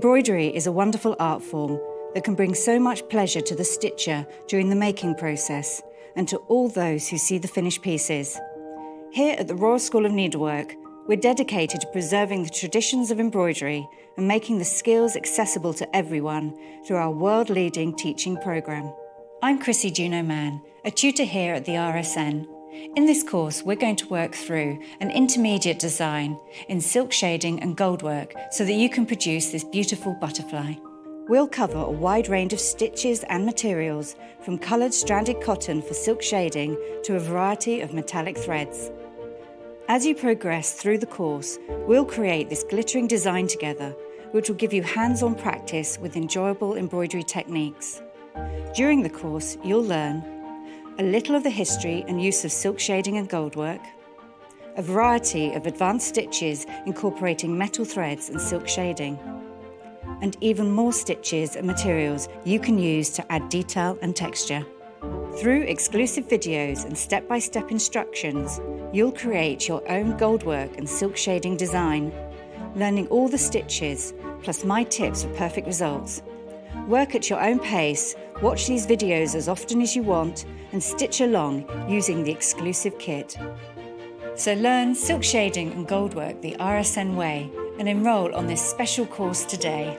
Embroidery is a wonderful art form that can bring so much pleasure to the stitcher during the making process and to all those who see the finished pieces. Here at the Royal School of Needlework, we're dedicated to preserving the traditions of embroidery and making the skills accessible to everyone through our world-leading teaching programme. I'm Chrissie Juno Mann, a tutor here at the RSN. In this course, we're going to work through an intermediate design in silk shading and goldwork so that you can produce this beautiful butterfly. We'll cover a wide range of stitches and materials, from coloured stranded cotton for silk shading to a variety of metallic threads. As you progress through the course, we'll create this glittering design together, which will give you hands-on practice with enjoyable embroidery techniques. During the course, you'll learn a little of the history and use of silk shading and goldwork, a variety of advanced stitches incorporating metal threads and silk shading, and even more stitches and materials you can use to add detail and texture. Through exclusive videos and step-by-step instructions, you'll create your own goldwork and silk shading design, learning all the stitches, plus my tips for perfect results. Work at your own pace, watch these videos as often as you want, and stitch along using the exclusive kit. So learn silk shading and goldwork the RSN way and enrol on this special course today.